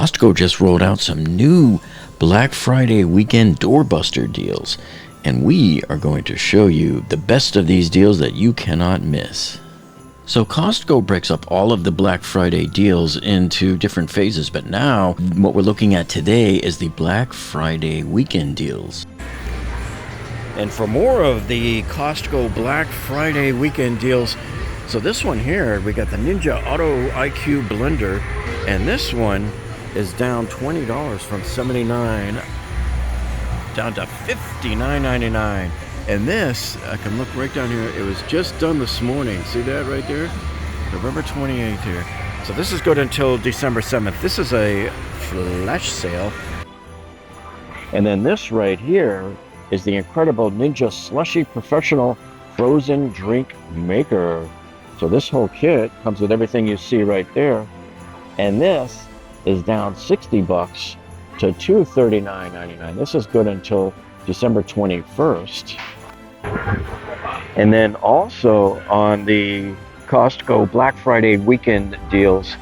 Costco just rolled out some new Black Friday weekend Doorbuster deals, and we are going to show you the best of these deals that you cannot miss. So Costco breaks up all of the Black Friday deals into different phases, but now what we're looking at today is the Black Friday weekend deals. And for more of the Costco Black Friday weekend deals, so this one here, we got the Ninja Auto IQ blender, and this one is down $20 from $79 down to $59.99. And this, I can look right down here, it was just done this morning. See that right there? November 28th here. So this is good until December 7th. This is a flash sale. And then this right here is the incredible Ninja Slushy Professional Frozen Drink Maker. So this whole kit comes with everything you see right there. And this is down $60 to $239.99. This is good until December 21st. And then also on the Costco Black Friday weekend deals,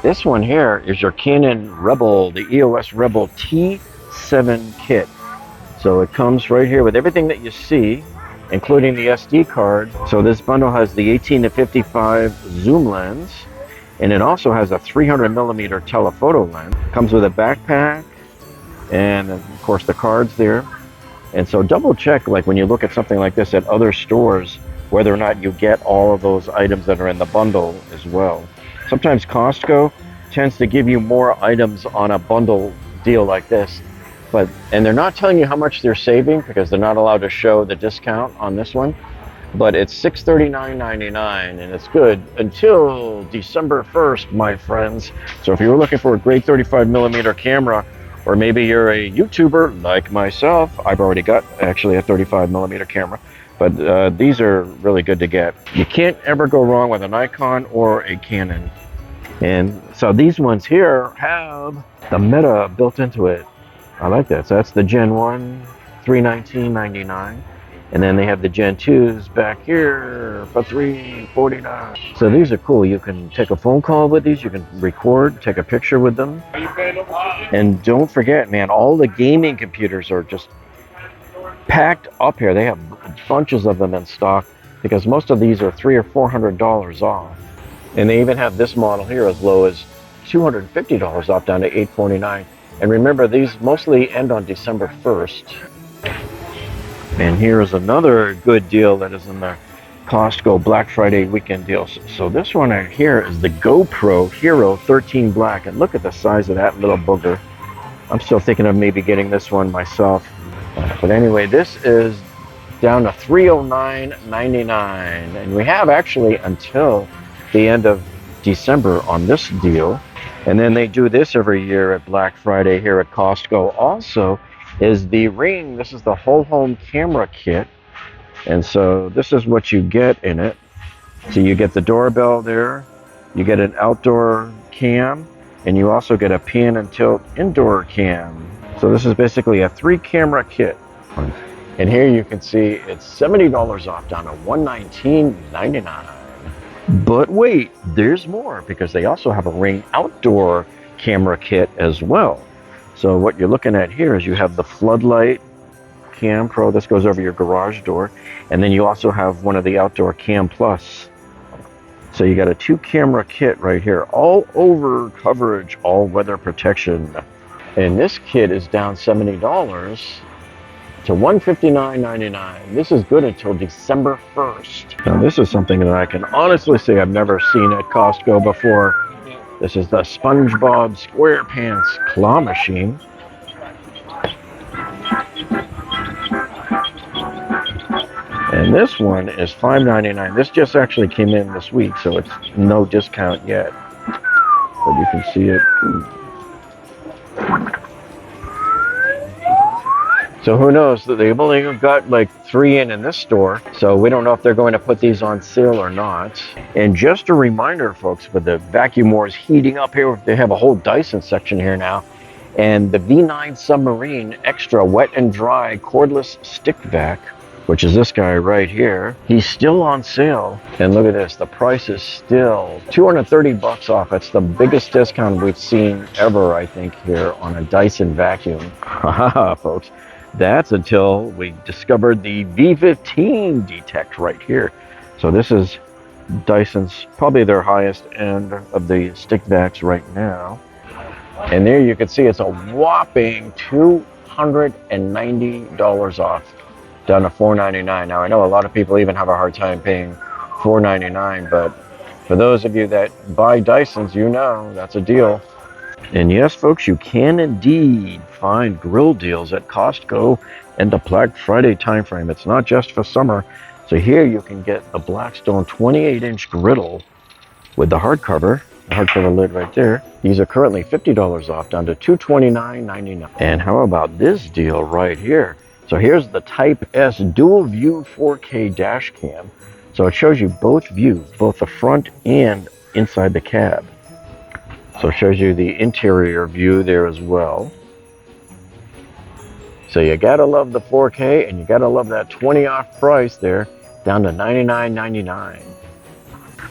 this one here is your Canon Rebel, the EOS Rebel T7 kit. So it comes right here with everything that you see, including the SD card. So this bundle has the 18 to 55 zoom lens, and it also has a 300mm telephoto lens. Comes with a backpack, and of course the cards there. And so double check, like when you look at something like this at other stores, whether or not you get all of those items that are in the bundle as well. Sometimes Costco tends to give you more items on a bundle deal like this, and they're not telling you how much they're saving because they're not allowed to show the discount on this one. But it's $639.99, and it's good until December 1st, my friends. So if you were looking for a great 35mm camera, or maybe you're a YouTuber like myself, I've already got actually a 35mm camera, but these are really good to get. You can't ever go wrong with a Nikon or a Canon. And so these ones here have the Meta built into it. I like that. So that's the Gen 1, $319.99. And then they have the Gen 2s back here for $349. So these are cool. You can take a phone call with these. You can record, take a picture with them. And don't forget, man, all the gaming computers are just packed up here. They have bunches of them in stock because most of these are $300 or $400 off. And they even have this model here as low as $250 off, down to $849. And remember, these mostly end on December 1st. And here is another good deal that is in the Costco Black Friday weekend deals. So this one right here is the GoPro Hero 13 Black. And look at the size of that little booger. I'm still thinking of maybe getting this one myself. But anyway, this is down to $309.99. And we have actually until the end of December on this deal. And then they do this every year at Black Friday here at Costco also, is the Ring. This is the whole home camera kit. And so this is what you get in it. So you get the doorbell there, you get an outdoor cam, and you also get a pan and tilt indoor cam. So this is basically a 3-camera kit. And here you can see it's $70 off, down to $119.99. But wait, there's more, because they also have a Ring outdoor camera kit as well. So what you're looking at here is you have the Floodlight Cam Pro. This goes over your garage door. And then you also have one of the Outdoor Cam Plus. So you got a 2-camera kit right here. All over coverage, all weather protection. And this kit is down $70 to $159.99. This is good until December 1st. Now this is something that I can honestly say I've never seen at Costco before. This is the SpongeBob SquarePants claw machine. And this one is $5.99. This just actually came in this week, so it's no discount yet. But you can see it. So who knows? They've only got like 3 in this store, so we don't know if they're going to put these on sale or not. And just a reminder, folks, with the vacuum wars heating up here, they have a whole Dyson section here now. And the V9 Submarine Extra Wet and Dry Cordless Stick Vac which is this guy right here. He's still on sale. And look at this, the price is still 230 bucks off. It's the biggest discount we've seen ever, I think, here on a Dyson vacuum. Haha, folks. That's until we discovered the V15 detect right here. So this is Dyson's, probably their highest end of the stick vacs right now. And there you can see it's a whopping $290 off, down to $499. Now I know a lot of people even have a hard time paying $499, but for those of you that buy Dysons, you know that's a deal. And yes, folks, you can indeed find grill deals at Costco in the Black Friday timeframe. It's not just for summer. So here you can get the Blackstone 28-inch griddle with the hardcover lid right there. These are currently $50 off, down to $229.99. And how about this deal right here? So here's the Type S dual view 4K dash cam. So it shows you both views, both the front and inside the cab. So it shows you the interior view there as well. So you gotta love the 4K, and you gotta love that 20 off price there, down to $99.99.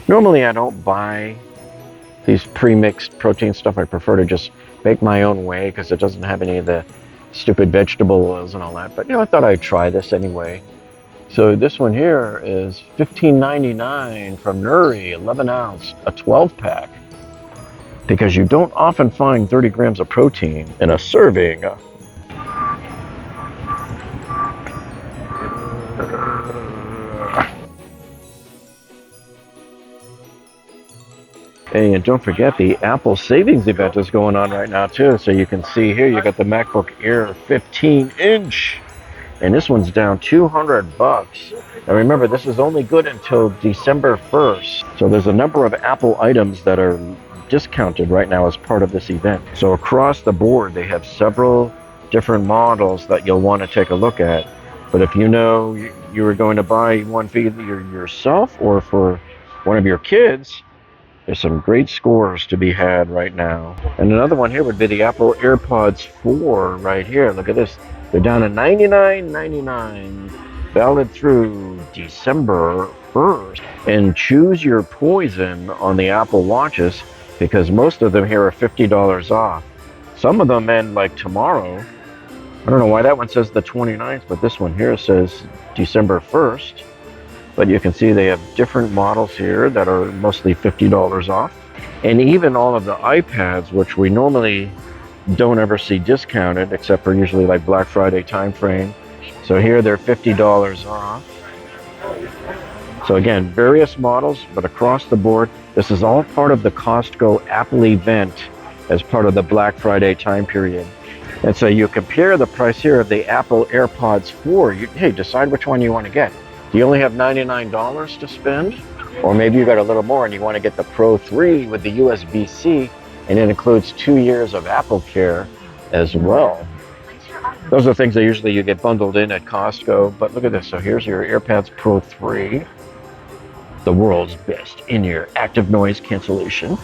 Normally I don't buy these pre-mixed protein stuff. I prefer to just make my own way because it doesn't have any of the stupid vegetable oils and all that. But you know, I thought I'd try this anyway. So this one here is $15.99 from Nuri, 11 ounce, a 12 pack. Because you don't often find 30 grams of protein in a serving. And don't forget the Apple savings event is going on right now too. So you can see here, you got the MacBook Air 15-inch. And this one's down 200 bucks. Now remember, this is only good until December 1st. So there's a number of Apple items that are discounted right now as part of this event. So across the board, they have several different models that you'll want to take a look at. But if you know you were going to buy one for either yourself or for one of your kids, there's some great scores to be had right now. And another one here would be the Apple AirPods 4 right here. Look at this. They're down to $99.99, valid through December 1st. And choose your poison on the Apple Watches, because most of them here are $50 off. Some of them end like tomorrow. I don't know why that one says the 29th, but this one here says December 1st. But you can see they have different models here that are mostly $50 off. And even all of the iPads, which we normally don't ever see discounted, except for usually like Black Friday time frame. So here they're $50 off. So again, various models, but across the board. This is all part of the Costco Apple event as part of the Black Friday time period. And so you compare the price here of the Apple AirPods 4. Hey, decide which one you want to get. Do you only have $99 to spend? Or maybe you got a little more and you want to get the Pro 3 with the USB-C, and it includes 2 years of Apple Care as well. Those are things that usually you get bundled in at Costco. But look at this. So here's your AirPods Pro 3. The world's best in-ear active noise cancellation.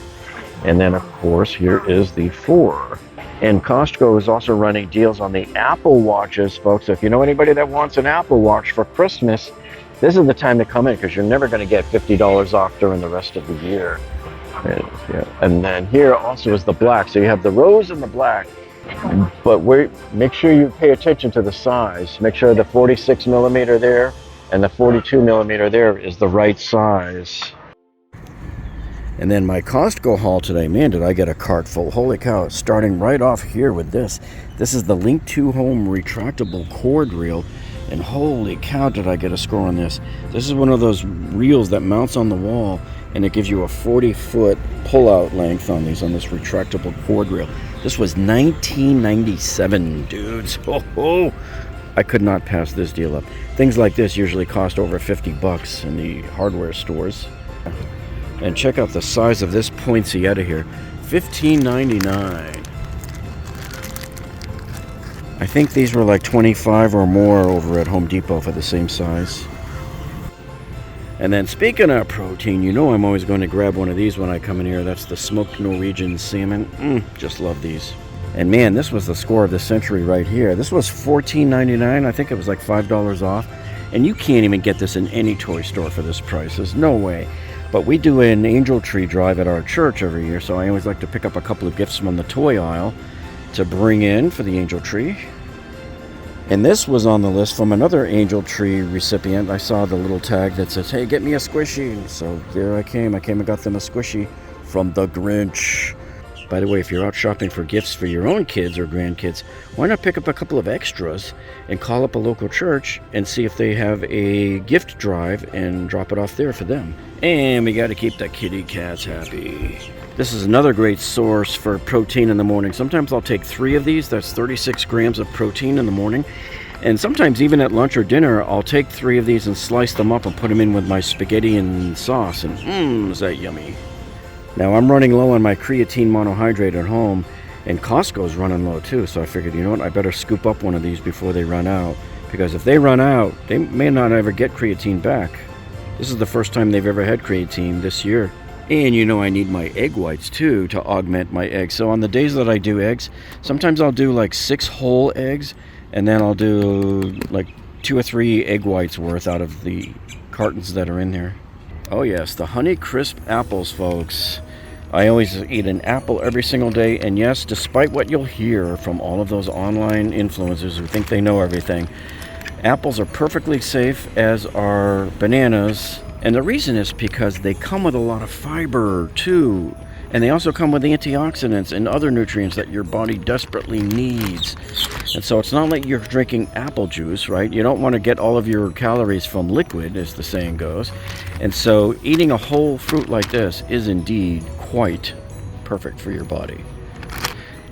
And then of course here is the 4. And Costco is also running deals on the Apple Watches, folks. If you know anybody that wants an Apple Watch for Christmas, this is the time to come in, because you're never going to get $50 off during the rest of the year. And then here also is the black. So you have the rose and the black. But make sure you pay attention to the size. Make sure the 46 millimeter there and the 42 millimeter there is the right size. And then my Costco haul today, man, did I get a cart full. Holy cow, starting right off here with this. This is the Link 2 Home retractable cord reel. And holy cow, did I get a score on this. This is one of those reels that mounts on the wall, and it gives you a 40-foot pull-out length on this retractable cord reel. This was $19.97, dudes. Oh, I could not pass this deal up. Things like this usually cost over 50 bucks in the hardware stores. And check out the size of this poinsettia here, $15.99. I think these were like 25 or more over at Home Depot for the same size. And then speaking of protein, you know I'm always going to grab one of these when I come in here. That's the smoked Norwegian salmon. Just love these. And man, this was the score of the century right here. This was $14.99. I think it was like $5 off. And you can't even get this in any toy store for this price. There's no way. But we do an angel tree drive at our church every year, so I always like to pick up a couple of gifts from the toy aisle to bring in for the angel tree. And this was on the list from another angel tree recipient. I saw the little tag that says, hey, get me a squishy. So there I came and got them a squishy from the Grinch. By the way, if you're out shopping for gifts for your own kids or grandkids, why not pick up a couple of extras and call up a local church and see if they have a gift drive and drop it off there for them. And we got to keep the kitty cats happy. This is another great source for protein in the morning. Sometimes I'll take 3 of these. That's 36 grams of protein in the morning. And sometimes even at lunch or dinner, I'll take 3 of these and slice them up and put them in with my spaghetti and sauce. And is that yummy. Now I'm running low on my creatine monohydrate at home, and Costco's running low too. So I figured, you know what, I better scoop up one of these before they run out. Because if they run out, they may not ever get creatine back. This is the first time they've ever had creatine this year. And you know I need my egg whites too to augment my eggs. So on the days that I do eggs, sometimes I'll do like 6 whole eggs, and then I'll do like 2 or 3 egg whites worth out of the cartons that are in there. Oh yes, the Honey Crisp apples, folks. I always eat an apple every single day, and yes, despite what you'll hear from all of those online influencers who think they know everything, apples are perfectly safe, as are bananas. And the reason is because they come with a lot of fiber too. And they also come with antioxidants and other nutrients that your body desperately needs. And so it's not like you're drinking apple juice, right? You don't want to get all of your calories from liquid, as the saying goes. And so eating a whole fruit like this is indeed quite perfect for your body.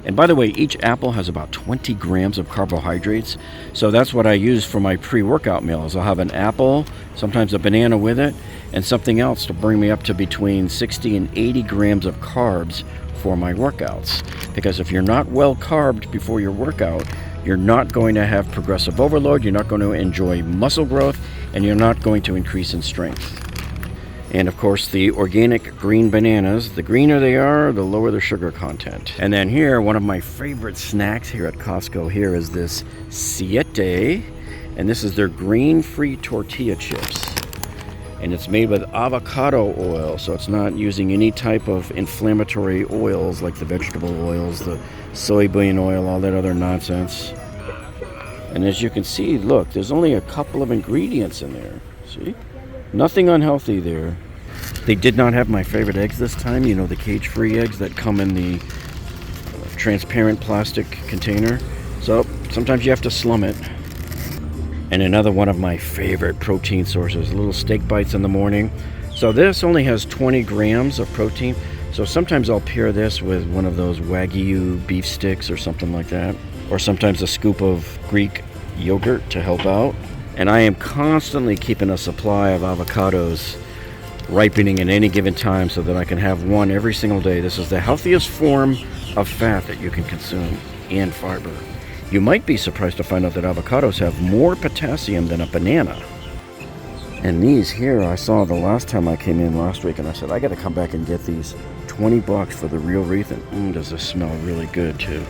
And by the way, each apple has about 20 grams of carbohydrates. So that's what I use for my pre-workout meals. I'll have an apple, sometimes a banana with it, and something else to bring me up to between 60 and 80 grams of carbs for my workouts. Because if you're not well carbed before your workout, you're not going to have progressive overload, you're not going to enjoy muscle growth, and you're not going to increase in strength. And of course, the organic green bananas, the greener they are, the lower the sugar content. And then here, one of my favorite snacks here at Costco here is this Siete. And this is their grain-free tortilla chips. And it's made with avocado oil, so it's not using any type of inflammatory oils like the vegetable oils, the soybean oil, all that other nonsense. And as you can see, look, there's only a couple of ingredients in there. See? Nothing unhealthy there. They did not have my favorite eggs this time. You know, the cage-free eggs that come in the transparent plastic container. So sometimes you have to slum it. And another one of my favorite protein sources, little steak bites in the morning. So this only has 20 grams of protein. So sometimes I'll pair this with one of those Wagyu beef sticks or something like that. Or sometimes a scoop of Greek yogurt to help out. And I am constantly keeping a supply of avocados ripening at any given time so that I can have one every single day. This is the healthiest form of fat that you can consume, and fiber. You might be surprised to find out that avocados have more potassium than a banana. And these here, I saw the last time I came in last week, and I said, I got to come back and get these. $20 for the real wreath, and does this smell really good too.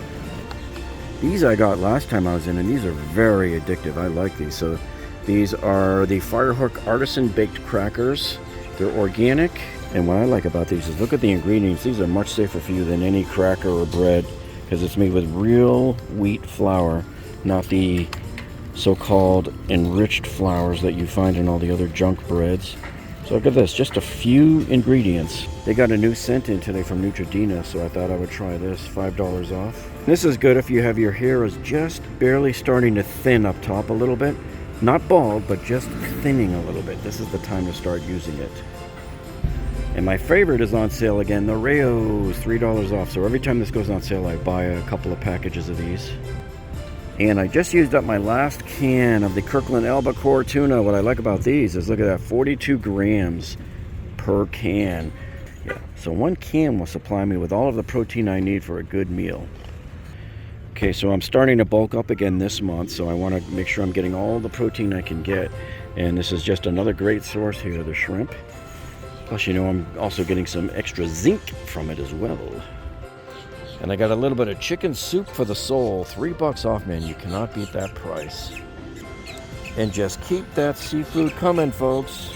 These I got last time I was in, and these are very addictive. I like these. So these are the Firehook Artisan Baked Crackers. They're organic, and what I like about these is look at the ingredients. These are much safer for you than any cracker or bread because it's made with real wheat flour, not the so-called enriched flours that you find in all the other junk breads. So look at this, just a few ingredients. They got a new scent in today from Neutrogena, so I thought I would try this, $5 off. This is good if you have your hair is just barely starting to thin up top a little bit. Not bald, but just thinning a little bit. This is the time to start using it. And my favorite is on sale again, the Rao's, $3 off. So every time this goes on sale, I buy a couple of packages of these. And I just used up my last can of the Kirkland Albacore tuna. What I like about these is, look at that, 42 grams per can. Yeah, so one can will supply me with all of the protein I need for a good meal. Okay, so I'm starting to bulk up again this month, so I want to make sure I'm getting all the protein I can get. And this is just another great source here, the shrimp. Plus, you know, I'm also getting some extra zinc from it as well. And I got a little bit of chicken soup for the soul. $3 off, man. You cannot beat that price. And just keep that seafood coming, folks.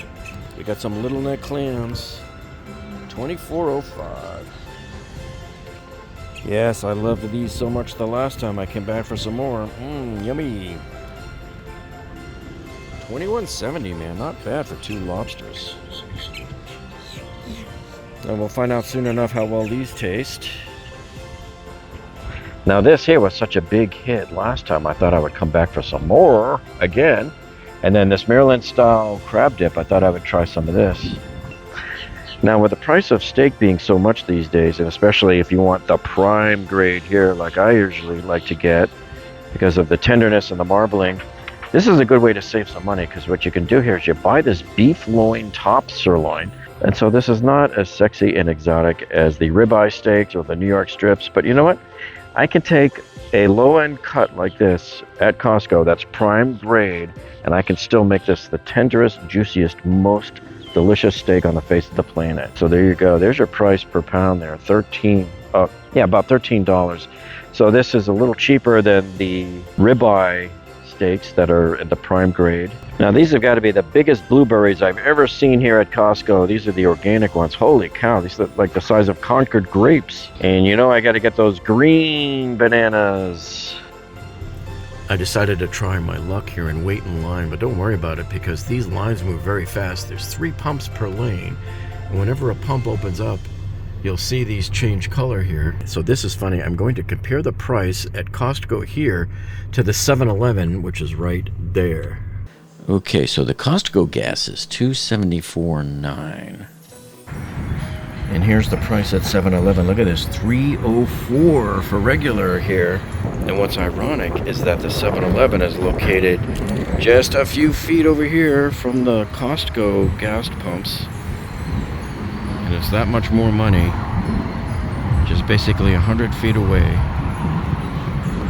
We got some little neck clams. $24.05. Yes, I loved these so much the last time I came back for some more. Yummy. $21.70, man. Not bad for 2 lobsters. And we'll find out soon enough how well these taste. Now this here was such a big hit last time. I thought I would come back for some more again. And then this Maryland style crab dip, I thought I would try some of this. Now with the price of steak being so much these days, and especially if you want the prime grade here like I usually like to get because of the tenderness and the marbling, this is a good way to save some money, because what you can do here is you buy this beef loin top sirloin. And so this is not as sexy and exotic as the ribeye steaks or the New York strips, but you know what? I can take a low-end cut like this at Costco that's prime grade, and I can still make this the tenderest, juiciest, most delicious steak on the face of the planet. So there you go. There's your price per pound there. about $13. So this is a little cheaper than the ribeye steaks that are at the prime grade. Now these have got to be the biggest blueberries I've ever seen here at Costco. These are the organic ones. Holy cow, these look like the size of Concord grapes. And you know I got to get those green bananas. I decided to try my luck here and wait in line, but don't worry about it because these lines move very fast. There's 3 pumps per lane, and whenever a pump opens up, you'll see these change color here. So this is funny. I'm going to compare the price at Costco here to the 7-Eleven, which is right there. Okay, so the Costco gas is $2.74.9. And here's the price at 7-Eleven. Look at this, $3.04 for regular here. And what's ironic is that the 7-Eleven is located just a few feet over here from the Costco gas pumps. And it's that much more money, just basically 100 feet away.